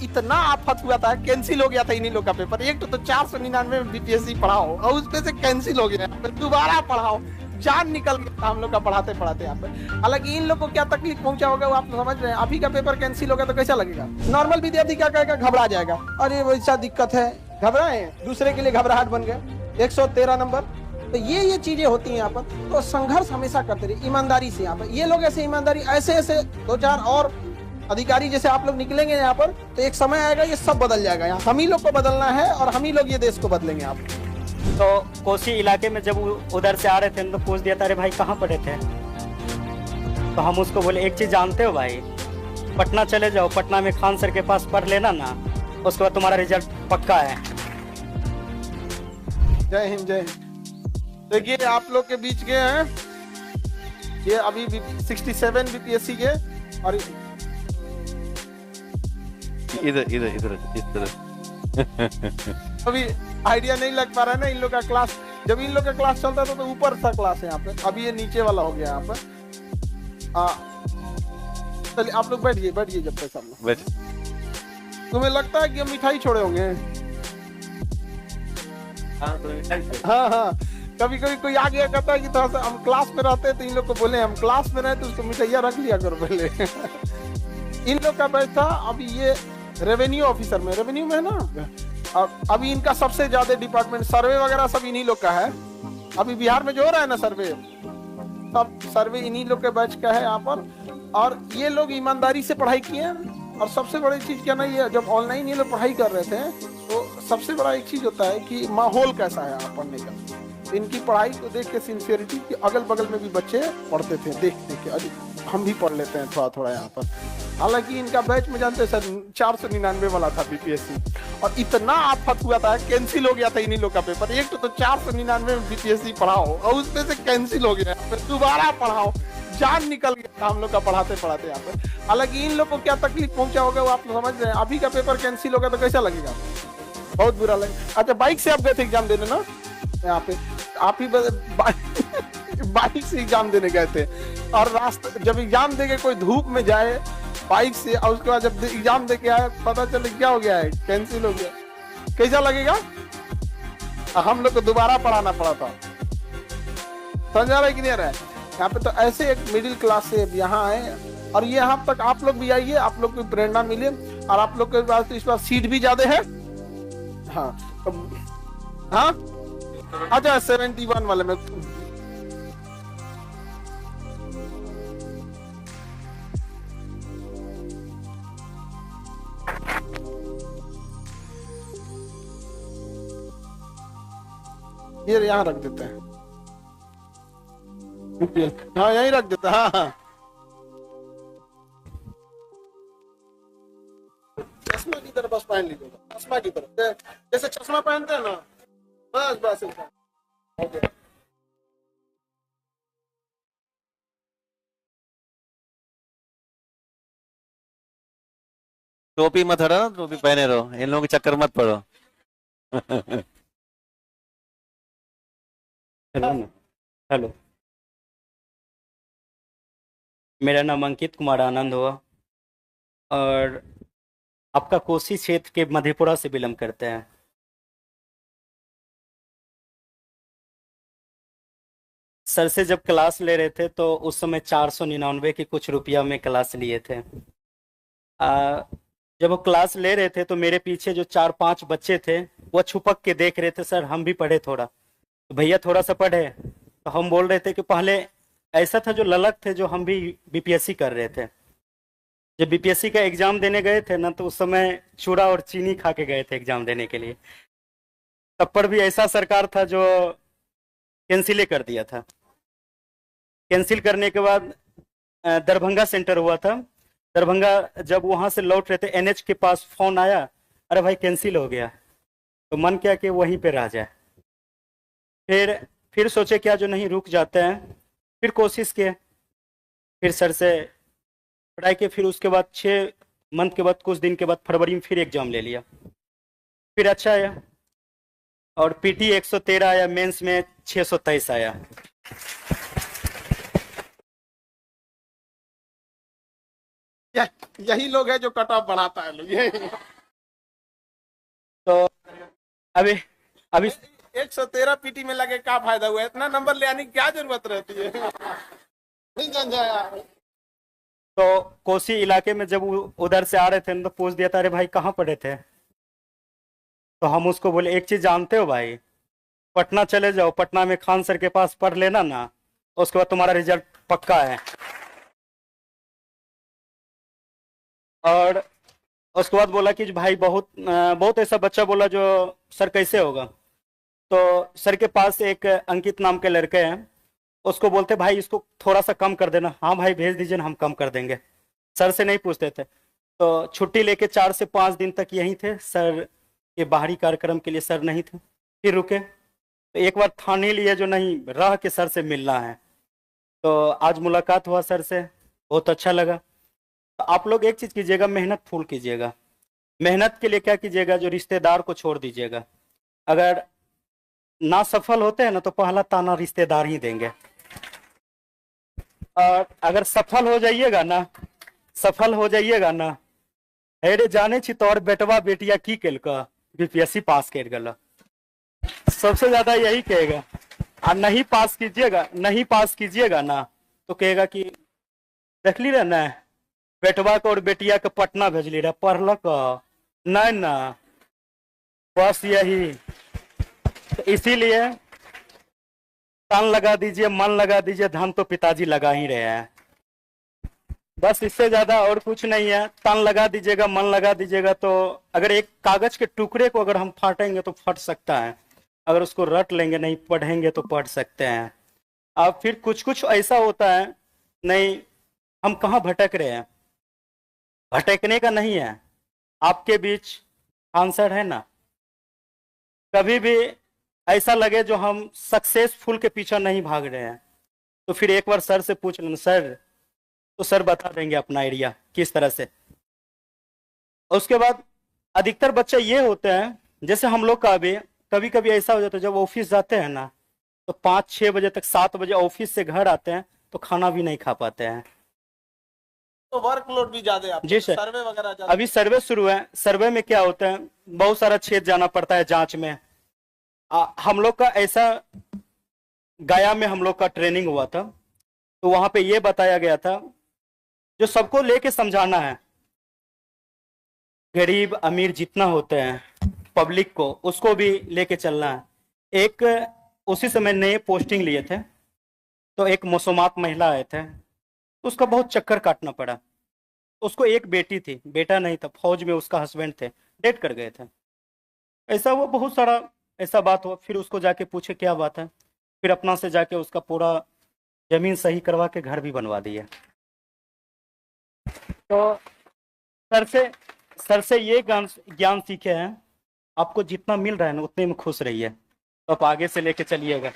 इतना आफत हुआ था, कैंसिल हो गया था इन्हीं लोग का पेपर। एक तो 499 में बीपीएससी पढ़ाओ और उसमें से कैंसिल हो गया, दोबारा पढ़ाओ, जान निकल गया हम लोग का पढ़ाते पढ़ाते यहाँ पे। हालांकि इन लोग को क्या तकलीफ पहुंचा होगा वो आप समझ रहे हैं। अभी का पेपर कैंसिल होगा तो कैसा लगेगा? नॉर्मल विद्यार्थी क्या कहेगा? घबरा जाएगा, अरे वैसा दिक्कत है, घबराए, दूसरे के लिए घबराहट बन गया। 113 नंबर, तो ये चीजें होती हैं यहाँ पर। तो संघर्ष हमेशा करते रहिए ईमानदारी से। यहाँ पर ये लोग ऐसे ईमानदारी, ऐसे ऐसे 2-4 और अधिकारी जैसे आप लोग निकलेंगे यहाँ पर, तो एक समय आएगा ये सब बदल जाएगा। यहाँ हम ही लोग को बदलना है और हम ही लोग ये देश को बदलेंगे। आप तो कोसी इलाके में जब उधर से आ रहे थे तो पूछ दिया था, अरे भाई कहाँ पढ़े थे? तो हम उसको बोले एक चीज जानते हो भाई, पटना चले जाओ, पटना में खान सर के पास पढ़ लेना ना, उसके बाद तुम्हारा रिजल्ट पक्का है। जय हिंद, जय हिंद। देखिए आप लोग के बीच के हैं ये अभी 67 बीपीएससी के, और इधर इधर इधर इस तरह अभी आइडिया नहीं लग पा रहा है ना इन लोग का क्लास। जब इन लोग का क्लास चलता था तो ऊपर था क्लास है यहाँ पे, अभी ये नीचे वाला हो गया यहाँ पर। चलिए आप लोग बैठिए बैठिए जब तक सब लोग बैठ। तुम्हें लगता है कि हम मिठाई छोड़े होंगे? हाँ हाँ, कभी कभी कोई आ गया कहता है कि थोड़ा सा हम क्लास में रहते हैं तो इन लोग को बोले हम क्लास में रहे तो उसको मिठाइया रख लिया करो पहले। इन लोग का बैच था अभी ये रेवेन्यू ऑफिसर में, रेवेन्यू में है ना। और अभी इनका सबसे ज्यादा डिपार्टमेंट सर्वे वगैरह सब इन्हीं लोग का है। अभी बिहार में जो हो रहा है ना सर्वे, सब सर्वे इन्हीं लोग के बैच का है यहाँ पर। और ये लोग ईमानदारी से पढ़ाई किए हैं। और सबसे बड़ी चीज क्या ना, ये जब ऑनलाइन ये लोग पढ़ाई कर रहे थे तो सबसे बड़ा एक चीज होता है कि माहौल कैसा है यहाँ पढ़ने का। इनकी पढ़ाई को देख के सिंसियरिटी की अगल बगल में भी बच्चे पढ़ते थे, देख देख के अरे हम भी पढ़ लेते हैं थोड़ा थोड़ा यहाँ पर। हालांकि इनका बैच में जानते हैं सर 499 वाला था बीपीएससी, और इतना आफत हुआ था, कैंसिल हो गया था इन्हीं लोग का पेपर। एक तो 499 में बीपीएससी पढ़ाओ और उसमें से कैंसिल हो गया, फिर दोबारा पढ़ाओ, जान निकल गया हम लोग का पढ़ाते पढ़ाते यहाँ पे। हालांकि इन लोग को क्या तकलीफ पहुंचा होगा वो आप समझ रहे हैं। अभी का पेपर कैंसिल होगा तो कैसा लगेगा? बहुत बुरा लगेगा। अच्छा बाइक से आप गए थे एग्जाम देने ना यहाँ पे? आप ही बाइक से एग्जाम देने गए थे, और रास्ते जब एग्जाम दे के कोई धूप में जाए बाइक से, और उसके बाद जब एग्जाम दे के आए पता चले क्या हो गया है, कैंसिल हो गया, कैसा लगेगा? हम लोग को दोबारा पढ़ाना पड़ा था। समझ आ रहा है कि नहीं आ रहा है? यहाँ पे तो ऐसे एक मिडिल क्लास से यहाँ आए, और ये यहाँ तक आप लोग भी आइए, आप लोग को प्रेरणा मिले। और आप लोग के पास तो इस बार सीट भी ज्यादा है। हाँ हाँ, अच्छा 71 वाले में ये यहाँ रख देते हैं। हाँ यहीं रख देते हैं। हाँ हाँ, चश्मा की तरफ बस पहन लीजिएगा, चश्मा की तरफ जैसे चश्मा पहनते हैं ना, बस बस ऐसा। ओके। टोपी मत हटाना, टोपी पहने रहो, इन लोगों के चक्कर मत पड़ो। हेलो ना, हेलो, मेरा नाम अंकित कुमार आनंद हुआ, और आपका कोसी क्षेत्र के मधेपुरा से बिलोंग करते हैं। सर से जब क्लास ले रहे थे तो उस समय 499 की कुछ रुपया में क्लास लिए थे। जब वो क्लास ले रहे थे तो मेरे पीछे जो 4-5 बच्चे थे वो छुपक के देख रहे थे, सर हम भी पढ़े थोड़ा, तो भैया थोड़ा सा पढ़े। तो हम बोल रहे थे कि पहले ऐसा था, जो ललक थे, जो हम भी बीपीएससी कर रहे थे। जब बीपीएससी का एग्जाम देने गए थे ना, तो उस समय चूड़ा और चीनी खा के गए थे एग्जाम देने के लिए। तब पर भी ऐसा सरकार था जो कैंसिल कर दिया था। कैंसिल करने के बाद दरभंगा सेंटर हुआ था। दरभंगा जब वहां से लौट रहे थे, एनएच के पास फोन आया, अरे भाई कैंसिल हो गया। तो मन किया कि वहीं पे रह जाए। फिर सोचे क्या जो नहीं रुक जाते हैं, फिर कोशिश किए, फिर सर से पढ़ाई के, फिर उसके बाद 6 मंथ के बाद, कुछ दिन के बाद फरवरी में फिर एग्जाम ले लिया। फिर अच्छा आया, और पीटी 113 आया, मेंस में 623 आया। यही लोग है जो कट ऑफ बढ़ाता है लोग। तो अभी अभी 113 पीटी में लगे क्या फायदा हुआ, इतना नंबर ले आने की क्या जरूरत रहती है। नहीं समझा यार। तो कोसी इलाके में जब उधर से आ रहे थे ना, तो पूछ दिया था अरे भाई कहाँ पढ़े थे। तो हम उसको बोले एक चीज जानते हो भाई, पटना चले जाओ, पटना में खान सर के पास पढ़ लेना ना, उसके बाद तुम्हारा रिजल्ट पक्का है। और उसके बाद बोला कि भाई बहुत ऐसा बच्चा बोला जो सर कैसे होगा। तो सर के पास एक अंकित नाम के लड़के हैं, उसको बोलते भाई इसको थोड़ा सा कम कर देना। हाँ भाई भेज दीजिए ना, हम कम कर देंगे। सर से नहीं पूछते थे। तो छुट्टी लेके 4 से 5 दिन तक यहीं थे। सर के बाहरी कार्यक्रम के लिए सर नहीं थे, फिर रुके। तो एक बार ठान ही लिए जो नहीं रह के सर से मिलना है। तो आज मुलाकात हुआ सर से, बहुत अच्छा लगा। तो आप लोग एक चीज कीजिएगा, मेहनत फुल कीजिएगा। मेहनत के लिए क्या कीजिएगा, जो रिश्तेदार को छोड़ दीजिएगा। अगर ना सफल होते हैं ना, तो पहला ताना रिश्तेदार ही देंगे। और अगर सफल हो जाइएगा ना, अरे जाने छी तोर बेटवा बेटिया की केलका, बीपीएससी पास कर गला, सबसे ज्यादा यही कहेगा। और नहीं पास कीजिएगा ना, तो कहेगा कि देख ली रहे ना बेटवा को और बेटिया के पटना भेजली रहे, पढ़लक नहीं ना, बस यही। तो इसीलिए तन लगा दीजिए, मन लगा दीजिए, धन तो पिताजी लगा ही रहे हैं। बस इससे ज्यादा और कुछ नहीं है। तन लगा दीजिएगा, मन लगा दीजिएगा। तो अगर एक कागज के टुकड़े को अगर हम फाटेंगे तो फट सकता है, अगर उसको रट लेंगे, नहीं पढ़ेंगे तो पढ़ सकते हैं। अब फिर कुछ कुछ ऐसा होता है, नहीं हम कहाँ भटक रहे हैं, भटकने का नहीं है। आपके बीच आंसर है ना। कभी भी ऐसा लगे जो हम सक्सेसफुल के पीछे नहीं भाग रहे हैं, तो फिर एक बार सर से पूछ लेना, सर, तो सर बता देंगे अपना एरिया किस तरह से। उसके बाद अधिकतर बच्चे ये होते हैं, जैसे हम लोग का भी कभी कभी ऐसा हो जाता है, जब ऑफिस जाते हैं ना, तो 5-6 बजे तक, 7 बजे ऑफिस से घर आते हैं, तो खाना भी नहीं खा पाते हैं। तो वर्कलोड भी ज्यादा है, जी सर। सर्वे वगैरह ज्यादा। अभी सर्वे शुरू है। सर्वे में क्या होता है, बहुत सारा क्षेत्र जाना पड़ता है जांच में। हम लोग का ऐसा, गया में हम लोग का ट्रेनिंग हुआ था, तो वहां पे ये बताया गया था, जो सबको लेके समझाना है, गरीब अमीर जितना होते हैं, पब्लिक को उसको भी लेके चलना है। एक उसी समय नए पोस्टिंग लिए थे, तो एक मौसमात महिला आए थे, उसका बहुत चक्कर काटना पड़ा। उसको एक बेटी थी, बेटा नहीं था, फौज में उसका हस्बैंड थे, डेथ कर गए थे। ऐसा वो बहुत सारा ऐसा बात हुआ। फिर उसको जाके पूछे क्या बात है, फिर अपना से जाके उसका पूरा जमीन सही करवा के घर भी बनवा दिया। तो सर से ये ज्ञान सीखे हैं, आपको जितना मिल रहा है ना उतने में खुश रहिए, तो आप आगे से लेके चलिएगा।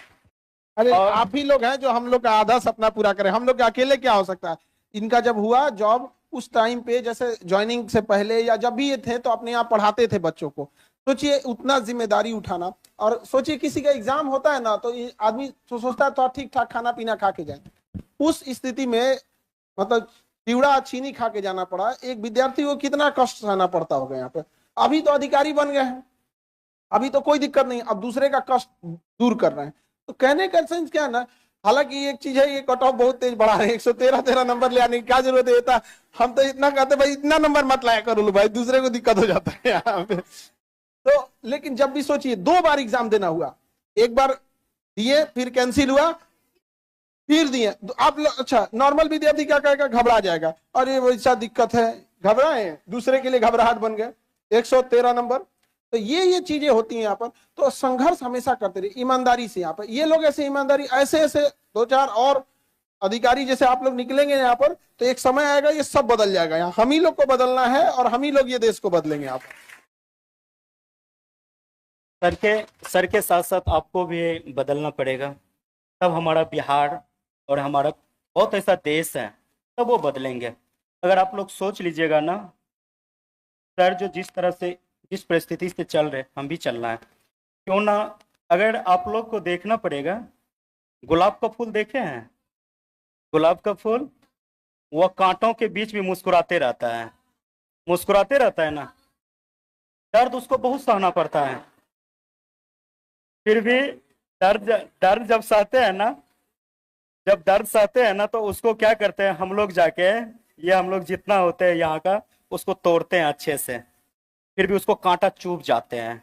अरे आप ही लोग हैं जो हम लोग का आधा सपना पूरा करें। हम लोग के अकेले क्या हो सकता है। इनका जब हुआ जॉब, उस टाइम पे जैसे ज्वाइनिंग से पहले या जब भी ये थे, तो अपने यहाँ पढ़ाते थे बच्चों को। सोचिए उतना जिम्मेदारी उठाना, और सोचिए किसी का एग्जाम होता है ना, तो आदमी सोचता है तो ठीक ठाक खाना पीना खा के जाए। उस स्थिति में मतलब चिवड़ा चीनी खा के जाना पड़ा। एक विद्यार्थी को कितना कष्ट सहना पड़ता होगा यहाँ पे। अभी तो अधिकारी बन गए हैं, अभी तो कोई दिक्कत नहीं, अब दूसरे का कष्ट दूर कर रहे हैं। तो कहने का सेंस क्या है ना, हालांकि एक चीज है, ये कट ऑफ बहुत तेज बढ़ा रहे हैं। 113 नंबर ले आने की क्या जरूरत है। था हम तो इतना कहते भाई इतना नंबर मत लाया करो भाई, दूसरे को दिक्कत हो जाता है यहाँ पे। तो लेकिन जब भी सोचिए 2 बार एग्जाम देना हुआ, एक बार दिए फिर कैंसिल हुआ, फिर दिए। तो आप अच्छा नॉर्मल विद्यार्थी क्या कहेगा, घबरा जाएगा, अरे वैसा दिक्कत है, घबराए, दूसरे के लिए घबराहट बन गए। 113 नंबर। तो ये चीजें होती हैं यहाँ पर। तो संघर्ष हमेशा करते रहिए ईमानदारी से। यहाँ पर ये लोग ऐसे ईमानदारी, ऐसे 2-4 और अधिकारी जैसे आप लोग निकलेंगे यहाँ पर, तो एक समय आएगा ये सब बदल जाएगा। यहाँ हम ही लोग को बदलना है, और हम ही लोग ये देश को बदलेंगे। यहाँ पर सर के साथ साथ आपको भी बदलना पड़ेगा, तब हमारा बिहार और हमारा बहुत ऐसा देश है, तब वो बदलेंगे। अगर आप लोग सोच लीजिएगा ना, सर जो जिस तरह से, जिस परिस्थिति से चल रहे, हम भी चलना है, क्यों ना। अगर आप लोग को देखना पड़ेगा, गुलाब का फूल देखे हैं, गुलाब का फूल वह कांटों के बीच भी मुस्कुराते रहता है, मुस्कुराते रहता है ना। दर्द उसको बहुत सहना पड़ता है, फिर भी दर्द जब सहते हैं ना, जब दर्द सहते हैं ना, तो उसको क्या करते हैं हम लोग जाके, ये हम लोग जितना होते हैं यहाँ का, उसको तोड़ते हैं अच्छे से, फिर भी उसको कांटा चुभ जाते हैं,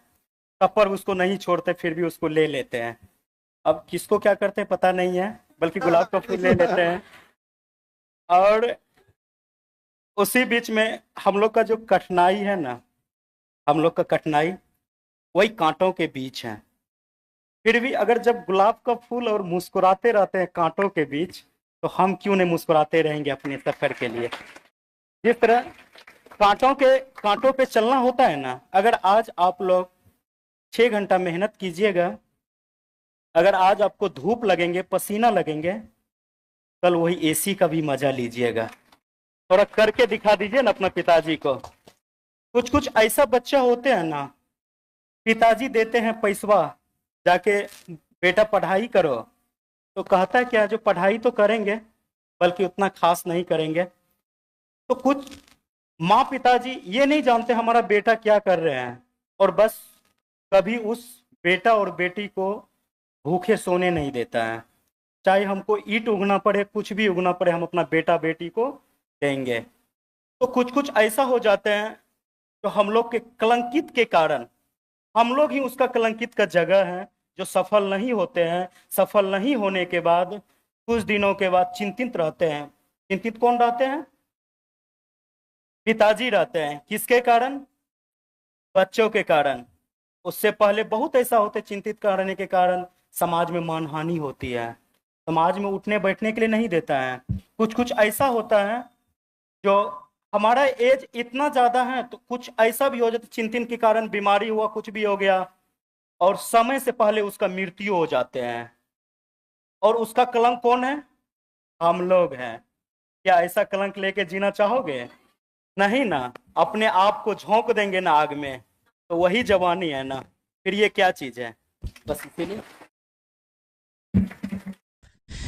तब पर उसको नहीं छोड़ते, फिर भी उसको ले लेते हैं। अब किसको क्या करते हैं पता नहीं है, बल्कि गुलाब का फूल ले लेते हैं। और उसी बीच में हम लोग का जो कठिनाई है ना, हम लोग का कठिनाई वही कांटों के बीच है। फिर भी अगर जब गुलाब का फूल और मुस्कुराते रहते हैं कांटों के बीच, तो हम क्यों नहीं मुस्कुराते रहेंगे अपने सफर के लिए। जिस तरह कांटों पे चलना होता है ना, अगर आज आप लोग 6 घंटा मेहनत कीजिएगा, अगर आज आपको धूप लगेंगे, पसीना लगेंगे, कल वही एसी का भी मजा लीजिएगा। थोड़ा करके दिखा दीजिए ना अपना पिताजी को। कुछ ऐसा बच्चा होते हैं ना, पिताजी देते हैं पैसवा, जाके बेटा पढ़ाई करो, तो कहता है क्या, जो पढ़ाई तो करेंगे बल्कि उतना खास नहीं करेंगे। तो कुछ माँ पिताजी ये नहीं जानते हमारा बेटा क्या कर रहे हैं, और बस कभी उस बेटा और बेटी को भूखे सोने नहीं देता है। चाहे हमको ईंट उगना पड़े, कुछ भी उगना पड़े, हम अपना बेटा बेटी को देंगे। तो कुछ ऐसा हो जाते हैं तो हम लोग के कलंकित के कारण, हम लोग ही उसका कलंकित का जगह है, जो सफल नहीं होते हैं। सफल नहीं होने के बाद कुछ दिनों के बाद चिंतित रहते हैं। चिंतित कौन रहते हैं? पिताजी रहते हैं। किसके कारण? बच्चों के कारण। उससे पहले बहुत ऐसा होते, चिंतित करने के कारण समाज में मानहानि होती है, समाज में उठने बैठने के लिए नहीं देता है। कुछ ऐसा होता है जो हमारा एज इतना ज्यादा है, तो कुछ ऐसा भी हो जाता, चिंतन के कारण बीमारी हुआ, कुछ भी हो गया, और समय से पहले उसका मृत्यु हो जाते हैं। और उसका कलंक कौन है? हम लोग हैं। क्या ऐसा कलंक लेके जीना चाहोगे? नहीं ना। अपने आप को झोंक देंगे ना आग में, तो वही जवानी है ना। फिर ये क्या चीज है? बस इसीलिए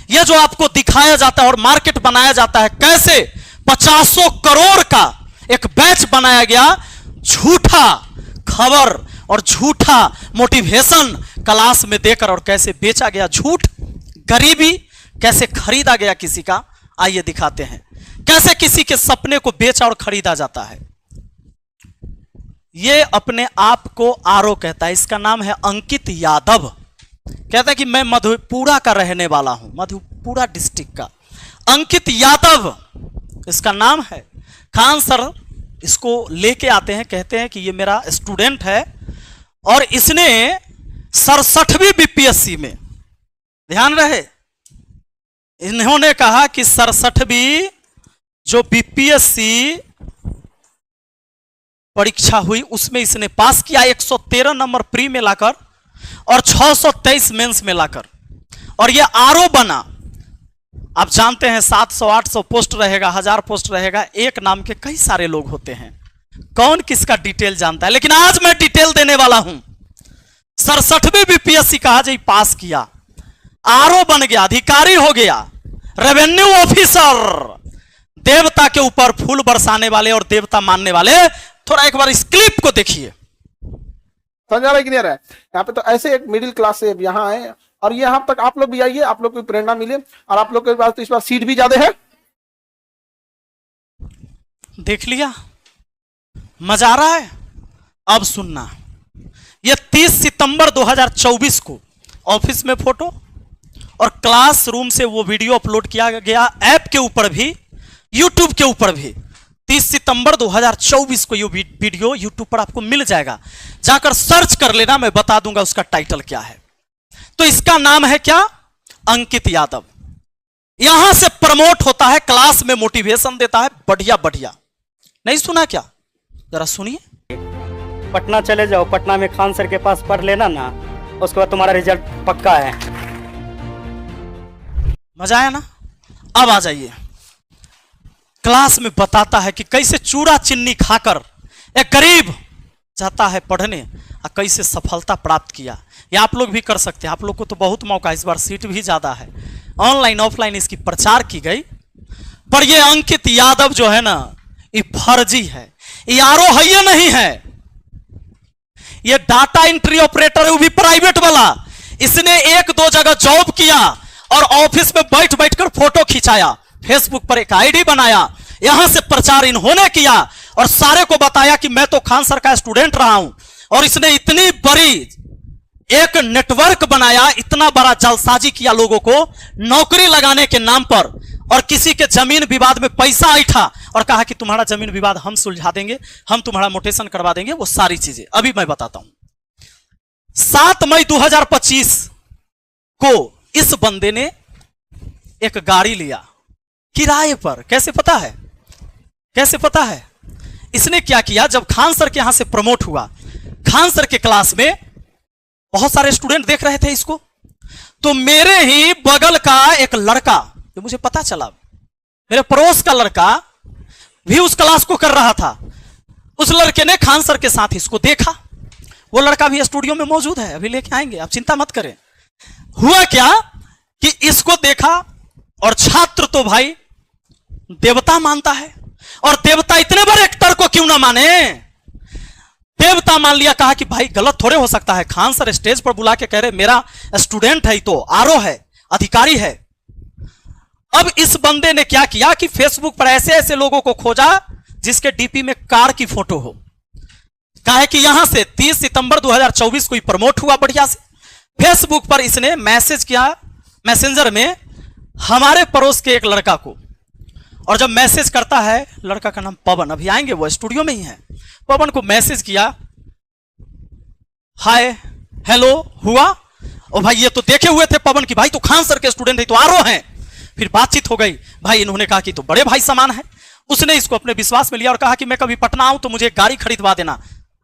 ये जो आपको दिखाया जाता है और मार्केट बनाया जाता है, कैसे 50 करोड़ का एक बैच बनाया गया, झूठा खबर और झूठा मोटिवेशन क्लास में देकर, और कैसे बेचा गया झूठ, गरीबी कैसे खरीदा गया किसी का। आइए दिखाते हैं कैसे किसी के सपने को बेचा और खरीदा जाता है। ये अपने आप को आरो कहता है, इसका नाम है अंकित यादव। कहता है कि मैं मधेपुरा का रहने वाला हूं, मधेपुरा डिस्ट्रिक्ट का। अंकित यादव इसका नाम है। खान सर इसको लेके आते हैं, कहते हैं कि ये मेरा स्टूडेंट है और इसने 67वीं बीपीएससी में, ध्यान रहे, इन्होंने कहा कि 67वीं जो बीपीएससी परीक्षा हुई उसमें इसने पास किया, 113 नंबर प्री में लाकर और 623 मेंस में लाकर, और ये आरओ बना। आप जानते हैं 700-800 पोस्ट रहेगा, 1000 पोस्ट रहेगा, एक नाम के कई सारे लोग होते हैं, कौन किसका डिटेल जानता है। लेकिन आज मैं डिटेल देने वाला हूं। 67वीं बीपीएससी कहा जाए पास किया, आरओ बन गया, अधिकारी हो गया, रेवेन्यू ऑफिसर, देवता के ऊपर फूल बरसाने वाले और देवता मानने वाले। थोड़ा एक बार इस क्लिप को देखिए, समझा रहा है कि नहीं रहा है? यहाँ पे तो ऐसे एक मिडिल क्लास से यहाँ आए, और यहाँ तक आप लोग भी आइए, आप लोग को प्रेरणा मिले, और आप लोग के पास तो इस बार सीट भी ज्यादा है। देख लिया, मजा आ रहा है? अब सुनना, यह 30 सितंबर 2024 को ऑफिस में फोटो और क्लासरूम से वो वीडियो अपलोड किया गया, ऐप के ऊपर भी, यूट्यूब के ऊपर भी। 30 सितंबर 2024 को ये वीडियो यूट्यूब पर आपको मिल जाएगा, जाकर सर्च कर लेना, मैं बता दूंगा उसका टाइटल क्या है। तो इसका नाम है क्या? अंकित यादव। यहां से प्रमोट होता है, क्लास में मोटिवेशन देता है, बढ़िया बढ़िया। नहीं सुना क्या? जरा सुनिए। पटना चले जाओ, पटना में खान सर के पास पढ़ लेना ना, उसके बाद तुम्हारा रिजल्ट पक्का है। मजा आया ना? अब आ जाइए, क्लास में बताता है कि कैसे चूड़ा चिन्नी खाकर एक गरीब जाता है पढ़ने और कैसे सफलता प्राप्त किया। ये आप लोग भी कर सकते हैं, आप लोग को तो बहुत मौका, इस बार सीट भी ज्यादा है। ऑनलाइन ऑफलाइन इसकी प्रचार की गई, पर ये अंकित यादव जो है ना, ये फर्जी है, ये आरो है ये नहीं है, ये डाटा एंट्री ऑपरेटर है, वो भी प्राइवेट वाला। इसने एक दो जगह जॉब किया और ऑफिस में बैठ बैठ कर फोटो खिंचाया, फेसबुक पर एक आईडी बनाया, यहां से प्रचार इन्होंने किया और सारे को बताया कि मैं तो खान सर का स्टूडेंट रहा हूं। और इसने इतनी बड़ी एक नेटवर्क बनाया, इतना बड़ा जालसाजी किया लोगों को नौकरी लगाने के नाम पर, और किसी के जमीन विवाद में पैसा ऐठा और कहा कि तुम्हारा जमीन विवाद हम सुलझा देंगे, हम तुम्हारा मोटेशन करवा देंगे, वो सारी चीजें अभी मैं बताता हूं। 7 मई 2025 को इस बंदे ने एक गाड़ी लिया किराए पर। कैसे पता है? कैसे पता है? इसने क्या किया, जब खान सर के यहां से प्रमोट हुआ, खान सर के क्लास में बहुत सारे स्टूडेंट देख रहे थे इसको, तो मेरे ही बगल का एक लड़का, जो मुझे पता चला मेरे पड़ोस का लड़का भी उस क्लास को कर रहा था, उस लड़के ने खान सर के साथ इसको देखा। वो लड़का भी स्टूडियो में मौजूद है, अभी लेके आएंगे, आप चिंता मत करें। हुआ क्या कि इसको देखा और छात्र तो भाई देवता मानता है, और देवता इतने बड़े एक्टर को क्यों ना माने, देवता मान लिया। कहा कि भाई गलत थोड़े हो सकता है, खान सर स्टेज पर बुला के कह रहे मेरा स्टूडेंट है, तो आरओ है, अधिकारी है। अब इस बंदे ने क्या किया कि फेसबुक पर ऐसे ऐसे लोगों को खोजा जिसके डीपी में कार की फोटो हो। कहा कि यहां से 30 सितंबर 2024 को प्रमोट हुआ बढ़िया से। फेसबुक पर इसने मैसेज किया मैसेंजर में हमारे पड़ोस के एक लड़का को, और जब मैसेज करता है, लड़का का नाम पवन, अभी आएंगे, वो स्टूडियो में ही है। पवन को मैसेज किया, हाय हेलो हुआ, और भाई ये तो देखे हुए थे पवन की भाई तो खान सर के स्टूडेंट है, तो आरो हैं। फिर बातचीत हो गई, भाई इन्होंने कहा कि तो बड़े भाई समान है। उसने इसको अपने विश्वास में लिया और कहा कि मैं कभी पटना आऊं तो मुझे एक गाड़ी खरीदवा देना।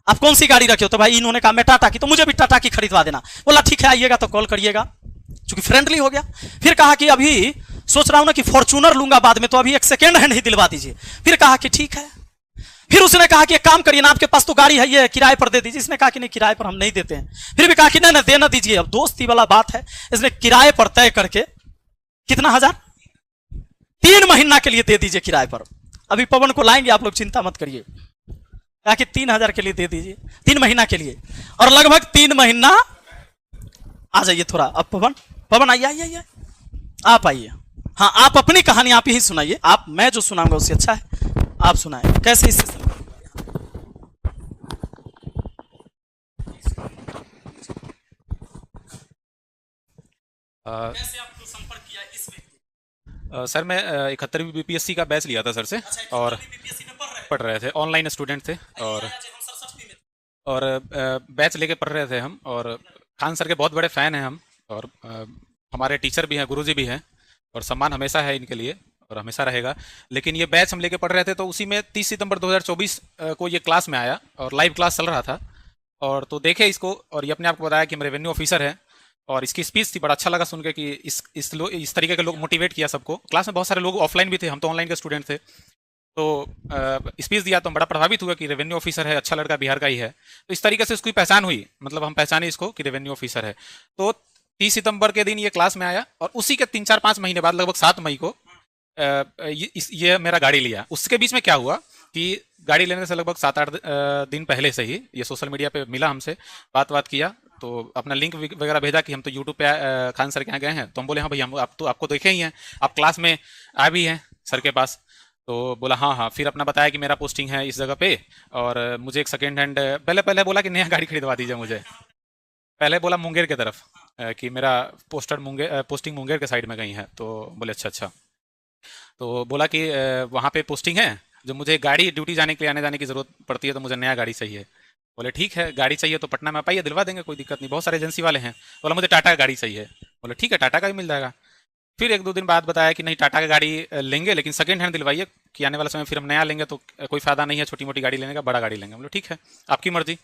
आप कौन सी गाड़ी रखे हो? तो भाई इन्होंने कहा मैं टाटा की, तो मुझे भी टाटा की खरीदवा देना। बोला ठीक है, आइएगा तो कॉल करिएगा, क्योंकि फ्रेंडली हो गया। फिर कहा कि अभी सोच रहा हूं ना कि फॉर्च्यूनर लूंगा बाद में, तो अभी एक सेकेंड हैंड ही दिलवा दीजिए। फिर कहा कि ठीक है। फिर उसने कहा कि एक काम करिए ना, आपके पास तो गाड़ी है, ये किराए पर दे दीजिए। इसने कहा कि नहीं, किराए पर हम नहीं देते हैं। फिर भी कहा कि नहीं देना दीजिए, अब दोस्ती वाला बात है। इसने किराए पर तय करके कितना हजार, 3 महीना के लिए दे दीजिए किराए पर। अभी पवन को लाएंगे, आप लोग चिंता मत करिए। कहा कि 3000 के लिए दे दीजिए, 3 महीना के लिए। और लगभग 3 महीना, आ जाइए थोड़ा अब पवन, पवन आइए आइए आइए, आप आइए। हाँ, आप अपनी कहानी आप ही सुनाइए, आप, मैं जो सुनाऊंगा उससे अच्छा है आप सुनाए। कैसे इससे कैसे आपको संपर्क किया इस व्यक्ति? सर मैं 71वीं बीपीएससी का बैच लिया था सर से, और पढ़ रहे थे, ऑनलाइन स्टूडेंट थे, और बैच लेके पढ़ रहे थे हम, और खान सर के बहुत बड़े फ़ैन हैं हम, और हमारे टीचर भी हैं, गुरुजी भी हैं, और सम्मान हमेशा है इनके लिए और हमेशा रहेगा। लेकिन ये बैच हम लेके पढ़ रहे थे, तो उसी में 30 सितंबर 2024 को ये क्लास में आया और लाइव क्लास चल रहा था, और तो देखे इसको, और ये अपने आप को बताया कि हम रेवेन्यू ऑफिसर हैं, और इसकी स्पीच थी, बड़ा अच्छा लगा सुन के कि इस तरीके के लोग मोटिवेट किया सबको। क्लास में बहुत सारे लोग ऑफलाइन भी थे, हम तो ऑनलाइन के स्टूडेंट थे, तो स्पीच दिया तो हम बड़ा प्रभावित हुआ कि रेवेन्यू ऑफिसर है, अच्छा लड़का, बिहार का ही है। तो इस तरीके से इसकी पहचान हुई, मतलब हम पहचाने इसको कि रेवेन्यू ऑफिसर है। तो 30 सितंबर के दिन ये क्लास में आया, और उसी के 3-4-5 महीने बाद, लगभग 7 मई को ये मेरा गाड़ी लिया। उसके बीच में क्या हुआ कि गाड़ी लेने से लगभग 7-8 दिन पहले से ही ये सोशल मीडिया पे मिला हमसे, बात किया, तो अपना लिंक वगैरह भेजा कि हम तो यूट्यूब पे खान सर के यहाँ गए हैं। तो हम बोले हाँ भाई, हम आपको देखे ही हैं, आप क्लास में आ भी हैं सर के पास। तो बोला हाँ। फिर अपना बताया कि मेरा पोस्टिंग है इस जगह पे, और मुझे एक सेकेंड हैंड, पहले बोला कि नया गाड़ी खरीदवा दीजिए मुझे। पहले बोला मुंगेर की तरफ कि मेरा पोस्टिंग मुंगेर के साइड में कहीं है। तो बोले अच्छा। तो बोला कि वहाँ पे पोस्टिंग है, जो मुझे गाड़ी ड्यूटी जाने के लिए आने जाने की ज़रूरत पड़ती है, तो मुझे नया गाड़ी चाहिए। बोले ठीक है, गाड़ी चाहिए तो पटना में पाइए, दिलवा देंगे, कोई दिक्कत नहीं, बहुत सारे एजेंसी वाले हैं। बोला मुझे टाटा का गाड़ी चाहिए। बोले ठीक है, टाटा का भी मिल जाएगा। फिर 1-2 दिन बाद बताया कि नहीं, टाटा का गाड़ी लेंगे, लेकिन सेकेंड हैंड दिलवाइए, कि आने वाले समय फिर हम नया लेंगे तो कोई फायदा नहीं है छोटी मोटी गाड़ी लेने का, बड़ा गाड़ी लेंगे। बोले ठीक है, आपकी मर्जी।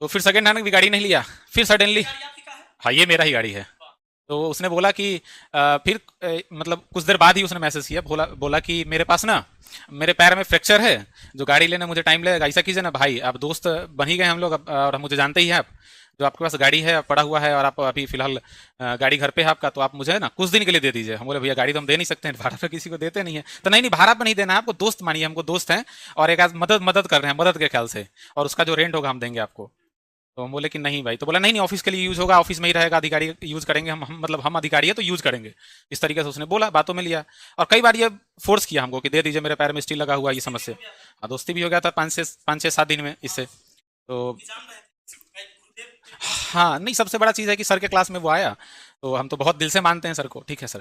तो फिर सेकेंड हैंड भी गाड़ी नहीं लिया। फिर सडनली, हाँ ये मेरा ही गाड़ी है। तो उसने बोला कि फिर मतलब कुछ देर बाद ही उसने मैसेज किया, बोला कि मेरे पास ना, मेरे पैर में फ्रैक्चर है, जो गाड़ी लेने मुझे टाइम लगेगा, ऐसा कीजिए ना भाई, आप दोस्त बन ही गए हम लोग, और मुझे जानते ही हैं आप, जो आपके पास गाड़ी है पड़ा हुआ है और आप अभी फिलहाल गाड़ी घर पे है आपका, तो आप मुझे है ना कुछ दिन के लिए दे दीजिए। हम बोले भैया गाड़ी तो हम दे नहीं सकते हैं, भाड़ा पे किसी को देते नहीं है। तो नहीं भाड़ा पे नहीं देना है आपको, दोस्त मानिए, हमको दोस्त हैं और एक आज मदद कर रहे हैं, मदद के ख्याल से, और उसका जो रेंट होगा हम देंगे आपको। तो हम बोले कि नहीं भाई। तो बोला नहीं ऑफिस के लिए यूज होगा, ऑफिस में ही रहेगा, अधिकारी यूज करेंगे, हम मतलब हम अधिकारी है तो यूज करेंगे, इस तरीके से उसने बोला, बातों में लिया। और कई बार ये फोर्स किया हमको कि दे दीजिए, मेरे पैर में स्टील लगा हुआ, ये समस्या। दोस्ती भी हो गया था 5-6-7 दिन में इससे। तो हाँ नहीं, सबसे बड़ा चीज़ है कि सर के क्लास में वो आया, तो हम तो बहुत दिल से मानते हैं सर को, ठीक है सर।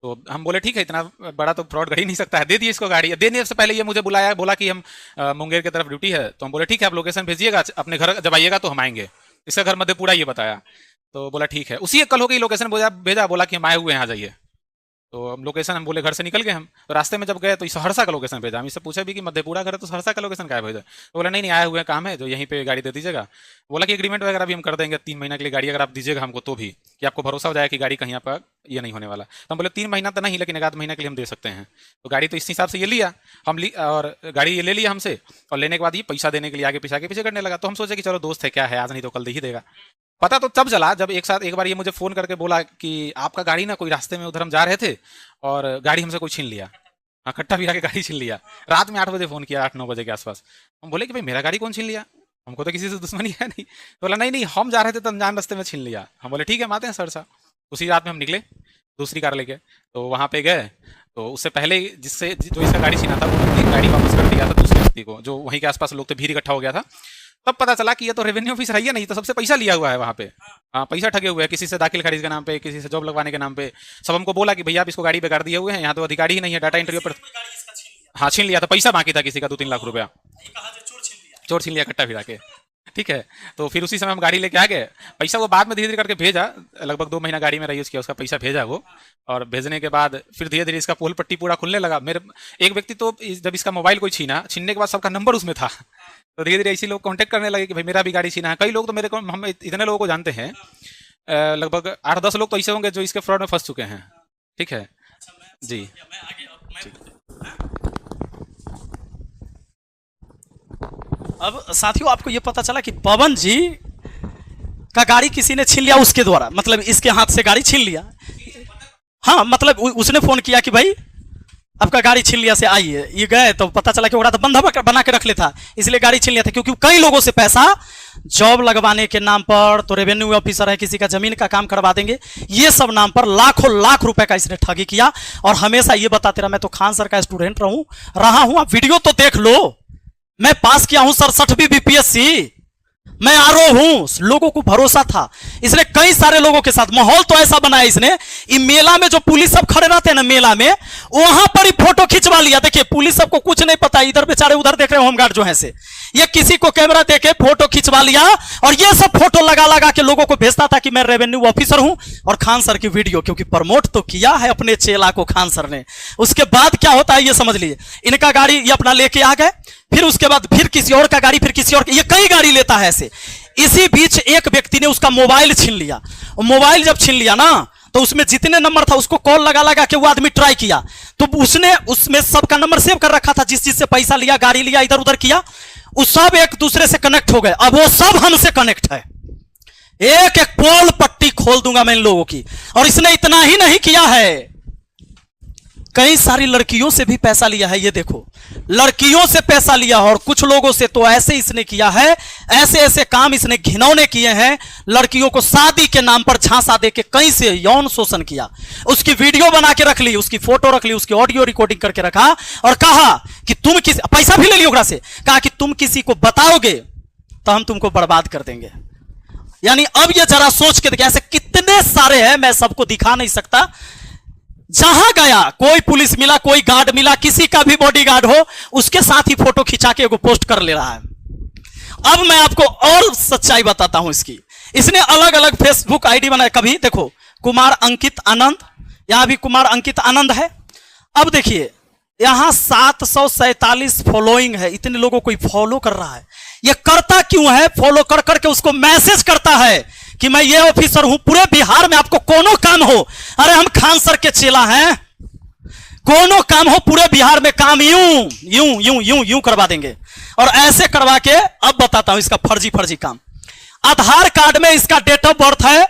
तो हम बोले ठीक है, इतना बड़ा तो फ्रॉड कर ही नहीं सकता है, दे दिए इसको गाड़ी। देने से पहले ये मुझे बुलाया, बोला कि हम मुंगेर की तरफ ड्यूटी है, तो हम बोले ठीक है आप लोकेशन भेजिएगा, अपने घर जब आइएगा तो हम आएंगे। इसका घर मधेपुरा ये बताया, तो बोला ठीक है। उसी एक कल हो गई लोकेशन भेजा, बोला कि हम आए हुए हैं, आ जाइए। तो हम लोकेशन, हम बोले घर से निकल गए हम, तो रास्ते में जब गए तो सहरसा का लोकेशन भेजा। हम इससे पूछा भी कि मधेपुरा घर है तो सहरसा का लोकेशन क्या भेजा। तो बोला नहीं आए हुए काम है, जो यहीं पे गाड़ी दे दीजिएगा। बोला कि एग्रीमेंट वगैरह भी हम कर देंगे 3 महीना के लिए गाड़ी, अगर आप दीजिएगा हमको तो भी, कि आपको भरोसा हो जाए कि गाड़ी कहीं पर ये नहीं होने वाला। तो हम बोले 3 महीना तो नहीं, लेकिन 1 आध महीना के लिए हम दे सकते हैं। तो गाड़ी तो इस हिसाब से ये लिया और गाड़ी ये ले लिया हमसे, और लेने के बाद ये पैसा देने के लिए आगे पीछे करने लगा। तो हम सोचे कि चलो दोस्त है, क्या है, आज नहीं तो कल दे ही देगा। पता तो तब चला जब एक बार ये मुझे फोन करके बोला कि आपका गाड़ी ना कोई रास्ते में उधर हम जा रहे थे और गाड़ी हमसे कोई छीन लिया। हाँ, कट्टा भिरा के गाड़ी छीन लिया। रात में 8 बजे फोन किया, 8-9 बजे के आसपास। हम बोले कि भाई मेरा गाड़ी कौन छीन लिया, हमको तो किसी से दुश्मनी है नहीं। तो बोला नहीं हम जा रहे थे तो अनजान रास्ते में छीन लिया। हम बोले ठीक है, हम आते हैं सरसा। उसी रात में हम निकले दूसरी कार लेके, तो वहाँ पे गए। तो उससे पहले जो इसका गाड़ी छीना था वो गाड़ी वापस कर दिया था दूसरे व्यक्ति को, जो वहीं के आसपास लोग थे, भीड़ इकट्ठा हो गया था। तब पता चला कि ये तो रेवेन्यू ऑफिसर है, नहीं तो सबसे पैसा लिया हुआ है वहाँ पे। हाँ, पैसा ठगे हुए हैं, किसी से दाखिल खारिज के नाम पे, किसी से जॉब लगवाने के नाम पे। सब हमको बोला कि भैया आप इसको गाड़ी बेकार दिए हुए हैं, यहाँ तो अधिकारी ही नहीं है, डाटा एंट्री पर। हाँ छीन लिया था, पैसा बाकी था किसी का 2-3 लाख रुपया, चोर छीन लिया कट्टा भिरा के। ठीक है, तो फिर उसी समय हम गाड़ी लेके आ गए। पैसा वो बाद में धीरे धीरे करके भेजा, लगभग 2 महीना गाड़ी में रही उसकी, उसका पैसा भेजा वो। और भेजने के बाद फिर धीरे धीरे इसका पोल पट्टी पूरा खुलने लगा। मेरे एक व्यक्ति तो जब इसका मोबाइल कोई छीनने के बाद सबका नंबर उसमें था, तो धीरे धीरे ऐसे लोग कांटेक्ट करने लगे कि भाई मेरा भी गाड़ी छीना है। कई लोग तो मेरे को, हम इतने लोगों को जानते हैं, लगभग 8-10 लोग तो ऐसे होंगे जो इसके फ्रॉड में फंस चुके हैं। ठीक है जी। अब साथियों आपको ये पता चला कि पवन जी का गाड़ी किसी ने छीन लिया उसके द्वारा, मतलब इसके हाथ से गाड़ी छीन लिया। हाँ, मतलब उसने फोन किया कि भाई आपका गाड़ी छीन लिया से आइए। ये गए तो पता चला कि वो तो बंधा बना के रख लेता, इसलिए गाड़ी छीन लिया था। क्योंकि कई लोगों से पैसा जॉब लगवाने के नाम पर, तो रेवेन्यू ऑफिसर है, किसी का जमीन का काम करवा देंगे, ये सब नाम पर लाखों लाख रुपए का इसने ठगी किया। और हमेशा ये बताते रहा, मैं तो खान सर का स्टूडेंट रहा हूं, आप वीडियो तो देख लो, मैं पास किया हूं 67वीं बीपीएससी, मैं आरओ हूं। लोगों को भरोसा था, इसने कई सारे लोगों के साथ माहौल तो ऐसा बनाया इसने। मेला में जो पुलिस सब खड़े रहते हैं ना मेला में, वहां पर ही फोटो खिंचवा लिया। देखिए पुलिस सबको कुछ नहीं पता, इधर बेचारे उधर देख रहे हैं होमगार्ड जो है से, ये किसी को कैमरा देके फोटो खिंचवा लिया और ये सब फोटो लगा लगा के लोगों को भेजता था कि मैं रेवेन्यू ऑफिसर हूं। और खान सर की वीडियो, क्योंकि प्रमोट तो किया है अपने चेला को खान सर ने। उसके बाद क्या होता है ये समझ लीजिए, इनका गाड़ी ये अपना लेके आ गए, फिर उसके बाद फिर किसी और का गाड़ी, फिर किसी और, ये कई गाड़ी लेता है ऐसे। इसी बीच एक व्यक्ति ने उसका मोबाइल छीन लिया। मोबाइल जब छीन लिया ना, तो उसमें जितने नंबर था उसको कॉल लगा लगा के वो आदमी ट्राई किया, तो उसने उसमें सबका नंबर सेव कर रखा था, जिस चीज से पैसा लिया, गाड़ी लिया, इधर उधर किया, वो सब एक दूसरे से कनेक्ट हो गए। अब वो सब हमसे कनेक्ट है, एक एक पोल पट्टी खोल दूंगा मैं इन लोगों की। और इसने इतना ही नहीं किया है, कई सारी लड़कियों से भी पैसा लिया है। ये देखो, लड़कियों से पैसा लिया और कुछ लोगों से तो ऐसे इसने किया है, ऐसे ऐसे काम इसने घिनौने किए हैं। लड़कियों को शादी के नाम पर झांसा देके कहीं से यौन शोषण किया, उसकी वीडियो बना के रख ली, उसकी फोटो रख ली, उसकी ऑडियो रिकॉर्डिंग करके रखा और कहा कि तुम किसी, पैसा भी ले लिया ओकरा से, कहा कि तुम किसी को बताओगे तो हम तुमको बर्बाद कर देंगे। यानी अब ये जरा सोच के देखिए, ऐसे कितने सारे हैं, मैं सबको दिखा नहीं सकता। जहां गया कोई पुलिस मिला, कोई गार्ड मिला, किसी का भी बॉडीगार्ड हो, उसके साथ ही फोटो खिंचा के पोस्ट कर ले रहा है। अब मैं आपको और सच्चाई बताता हूं इसकी। इसने अलग अलग फेसबुक आईडी बनाया, कभी देखो कुमार अंकित आनंद, यहां भी कुमार अंकित आनंद है। अब देखिए यहां 747 फॉलोइंग है, इतने लोगों को फॉलो कर रहा है। ये करता क्यों है? फॉलो कर करके उसको मैसेज करता है कि मैं ये ऑफिसर हूं, पूरे बिहार में आपको कोनो काम हो, अरे हम खान सर के चेला हैं, कोनो काम हो पूरे बिहार में, काम यूं यूं यूं यूं यूं करवा देंगे। और ऐसे करवा के अब बताता हूं इसका फर्जी काम। आधार कार्ड में इसका डेट ऑफ बर्थ है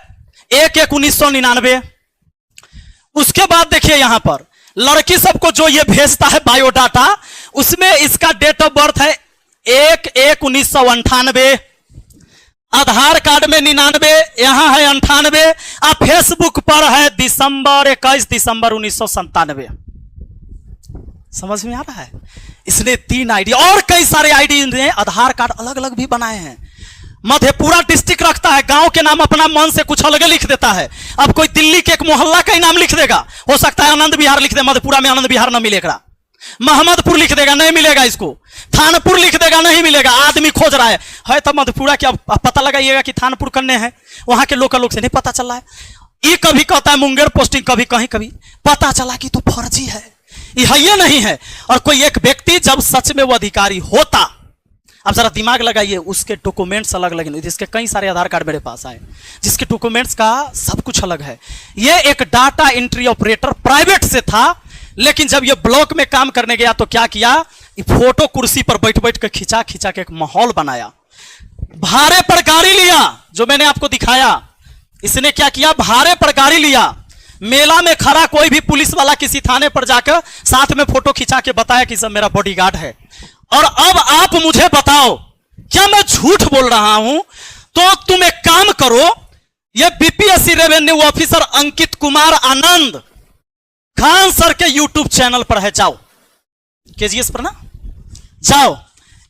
1/1/1999। उसके बाद देखिए यहां पर लड़की सबको जो ये भेजता है बायोडाटा, उसमें इसका डेट ऑफ बर्थ है 1/1/1998। आधार कार्ड में 99, यहां है 98, और फेसबुक पर है 21 दिसंबर 1997। समझ में आ रहा है? इसने 3 आईडी और कई सारे आईडी ने आधार कार्ड अलग अलग भी बनाए हैं। मधेपुरा डिस्ट्रिक्ट रखता है, गांव के नाम अपना मन से कुछ अलग लिख देता है। अब कोई दिल्ली के एक मोहल्ला का ही नाम लिख देगा, हो सकता है आनंद विहार लिख दे, मधेपुरा में आनंद विहार न मिलेगा। मोहम्मदपुर लिख देगा, नहीं मिलेगा इसको। थानपुर लिख देगा, नहीं मिलेगा। आदमी खोज रहा है तो मधेपुरा क्या पता लगाइएगा कि थानपुर करने हैं, वहां के लोकल लोग से नहीं पता चल रहा है। ये कभी कहता है मुंगेर पोस्टिंग, कभी कहीं कभी पता चला कि तो फर्जी है, ये नहीं है। और कोई एक व्यक्ति जब सच में वो अधिकारी होता, अब जरा दिमाग लगाइए, उसके डॉक्यूमेंट्स अलग अलग, इसके कई सारे आधार कार्ड मेरे पास आए जिसके डॉक्यूमेंट्स का सब कुछ अलग है। ये एक डाटा एंट्री ऑपरेटर प्राइवेट से था, लेकिन जब ये ब्लॉक में काम करने गया तो क्या किया, फोटो कुर्सी पर बैठ बैठ के खिंचा खिंचा के एक माहौल बनाया। भाड़े पर गाड़ी लिया, जो मैंने आपको दिखाया। इसने क्या किया, भाड़े पर गाड़ी लिया, मेला में खड़ा कोई भी पुलिस वाला किसी थाने पर जाकर साथ में फोटो खिंचा के बताया कि सब मेरा बॉडीगार्ड है। और अब आप मुझे बताओ, क्या मैं झूठ बोल रहा हूं? तो तुम एक काम करो, ये BPSC revenue officer Ankit Kumar Anand Khan sir के यूट्यूब चैनल पर है, जाओ केजीएस पर ना, जाओ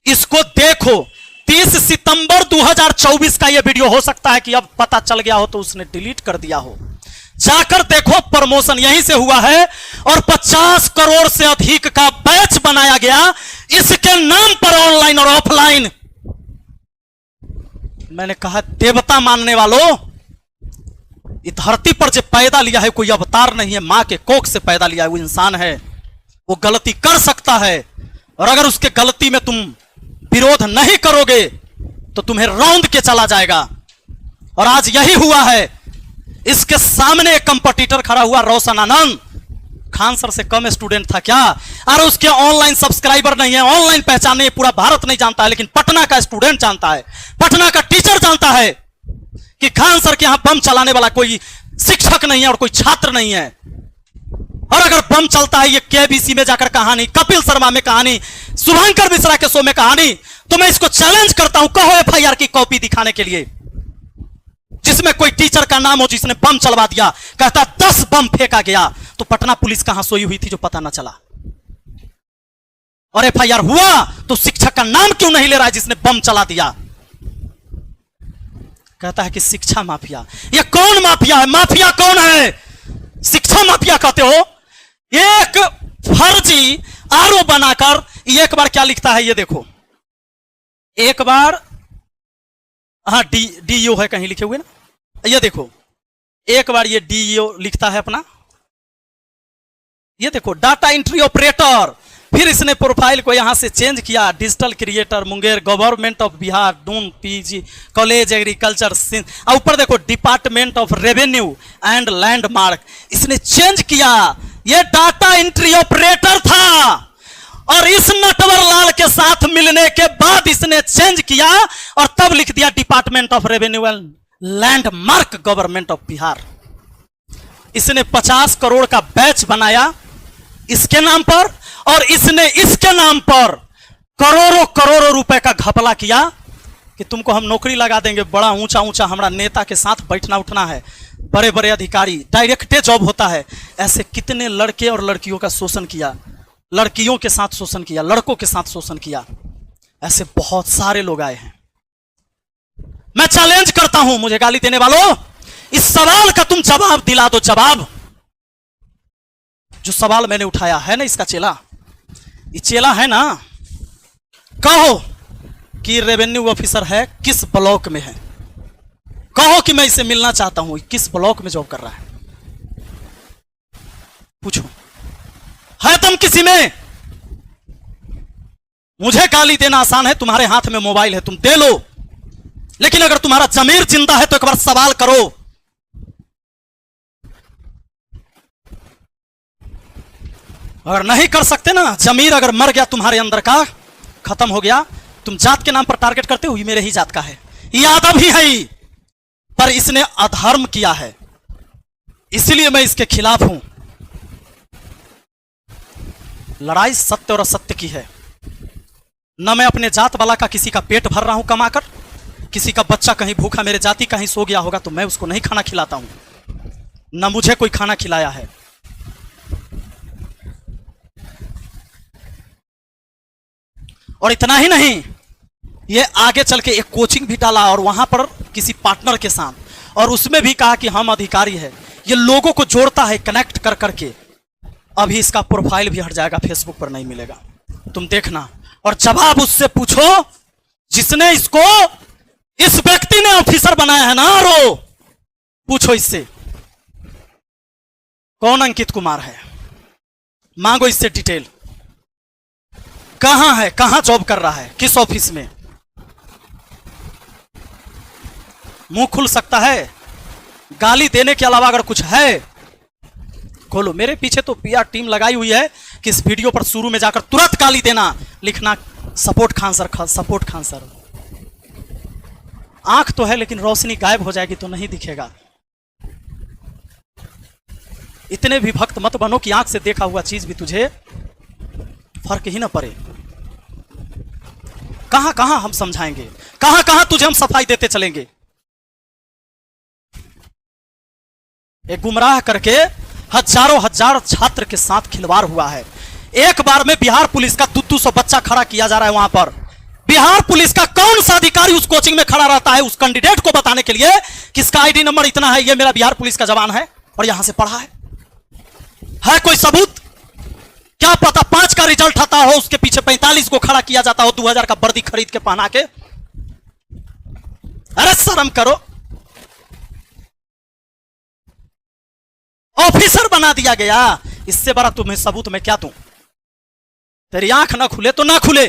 इसको देखो। 30 सितंबर 2024 का यह वीडियो, हो सकता है कि अब पता चल गया हो तो उसने डिलीट कर दिया हो। जाकर देखो, प्रमोशन यहीं से हुआ है और 50 करोड़ से अधिक का बैच बनाया गया इसके नाम पर, ऑनलाइन और ऑफलाइन। मैंने कहा देवता मानने वालों, इस धरती पर जो पैदा लिया है कोई अवतार नहीं है, मां के कोख से पैदा लिया है, वो इंसान है, वो गलती कर सकता है। और अगर उसके गलती में तुम विरोध नहीं करोगे तो तुम्हें रौंद के चला जाएगा। और आज यही हुआ है। इसके सामने एक कंपटीटर खड़ा हुआ, रोशन आनंद। खान सर से कम स्टूडेंट था क्या? और उसके ऑनलाइन सब्सक्राइबर नहीं है, ऑनलाइन पहचान नहीं, पूरा भारत नहीं जानता है, लेकिन पटना का स्टूडेंट जानता है, पटना का टीचर जानता है कि खान सर के यहां बम चलाने वाला कोई शिक्षक नहीं है और कोई छात्र नहीं है। और अगर बम चलता है, ये केबीसी में जाकर कहानी, कपिल शर्मा में कहानी, शुभंकर मिश्रा के शो में कहानी, तो मैं इसको चैलेंज करता हूं, कहो एफआईआर की कॉपी दिखाने के लिए जिसमें कोई टीचर का नाम हो जिसने बम चलवा दिया। कहता 10 बम फेंका गया, तो पटना पुलिस कहां सोई हुई थी जो पता ना चला? और एफआईआर हुआ तो शिक्षक का नाम क्यों नहीं ले रहा है जिसने बम चला दिया? कहता है कि शिक्षा माफिया। ये कौन माफिया है? माफिया कौन है? शिक्षा माफिया कहते हो? एक फर्जी आरोप बनाकर एक बार क्या लिखता है, ये देखो, एक बार, हाँ डीईओ है कहीं लिखे हुए ना, ये देखो, एक बार ये डीईओ लिखता है अपना, ये देखो डाटा एंट्री ऑपरेटर। फिर इसने प्रोफाइल को यहां से चेंज किया, digital creator Munger, government of Bihar, Doon PG college agriculture, और ऊपर देखो department of revenue and landmark. इसने चेंज किया, ये डाटा एंट्री ऑपरेटर था। और इस नटवर लाल के साथ मिलने के बाद इसने चेंज किया और तब लिख दिया department of revenue and landmark, government of Bihar. इसने 50 करोड़ का बैच बनाया इसके नाम पर, और इसने इसके नाम पर करोड़ों करोड़ों रुपए का घपला किया कि तुमको हम नौकरी लगा देंगे, बड़ा ऊंचा ऊंचा हमारा नेता के साथ बैठना उठना है, बड़े बड़े अधिकारी, डायरेक्टे जॉब होता है। ऐसे कितने लड़के और लड़कियों का शोषण किया, लड़कियों के साथ शोषण किया, लड़कों के साथ शोषण किया। ऐसे बहुत सारे लोग आए हैं। मैं चैलेंज करता हूं मुझे गाली देने वालों, इस सवाल का तुम जवाब दिला दो। जवाब, जो सवाल मैंने उठाया है ना, इसका चेला, ये चेला है ना, कहो कि रेवेन्यू ऑफिसर है, किस ब्लॉक में है? कहो कि मैं इसे मिलना चाहता हूं, किस ब्लॉक में जॉब कर रहा है? पूछो, है तुम किसी में? मुझे गाली देना आसान है, तुम्हारे हाथ में मोबाइल है, तुम दे लो, लेकिन अगर तुम्हारा जमीर जिंदा है तो एक बार सवाल करो। अगर नहीं कर सकते ना, जमीर अगर मर गया तुम्हारे अंदर का, खत्म हो गया। तुम जात के नाम पर टारगेट करते हो, ये मेरे ही जात का है, यादव ही है ही, पर इसने अधर्म किया है, इसलिए मैं इसके खिलाफ हूं। लड़ाई सत्य और असत्य की है। न मैं अपने जात वाला का किसी का पेट भर रहा हूं कमाकर, किसी का बच्चा कहीं भूखा मेरे जाति का ही सो गया होगा तो मैं उसको नहीं खाना खिलाता हूं, न मुझे कोई खाना खिलाया है। और इतना ही नहीं, ये आगे चल के एक कोचिंग भी डाला और वहां पर किसी पार्टनर के साथ, और उसमें भी कहा कि हम अधिकारी है। ये लोगों को जोड़ता है कनेक्ट कर करके। अभी इसका प्रोफाइल भी हट जाएगा, फेसबुक पर नहीं मिलेगा, तुम देखना। और जवाब उससे पूछो जिसने इसको, इस व्यक्ति ने ऑफिसर बनाया है ना, रो पूछो इससे कौन अंकित कुमार है, मांगो इससे डिटेल। कहां है, कहां जॉब कर रहा है, किस ऑफिस में। मुंह खुल सकता है, गाली देने के अलावा अगर कुछ है खोलो। मेरे पीछे तो पीआर टीम लगाई हुई है कि इस वीडियो पर शुरू में जाकर तुरंत गाली देना, लिखना support Khan sir, support Khan sir. आंख तो है लेकिन रोशनी गायब हो जाएगी तो नहीं दिखेगा। इतने भी भक्त मत बनो कि आंख से देखा हुआ चीज भी तुझे फर्क ही ना पड़े। कहां कहां हम समझाएंगे, कहां कहां तुझे हम सफाई देते चलेंगे। एक गुमराह करके हजारों हजार छात्र के साथ खिलवाड़ हुआ है। एक बार में बिहार पुलिस का 200 बच्चा खड़ा किया जा रहा है वहां पर। बिहार पुलिस का कौन सा अधिकारी उस कोचिंग में खड़ा रहता है उस कैंडिडेट को बताने के लिए कि इसका आईडी नंबर इतना है, ये मेरा बिहार पुलिस का जवान है और यहां से पढ़ा है कोई सबूत? क्या पता 5 का रिजल्ट आता हो, उसके पीछे 45 को खड़ा किया जाता हो 2000 का वर्दी खरीद के पहना के। अरे शर्म करो, ऑफिसर बना दिया गया। इससे बड़ा तुम्हें सबूत मैं क्या दूं? तेरी आंख ना खुले तो ना खुले,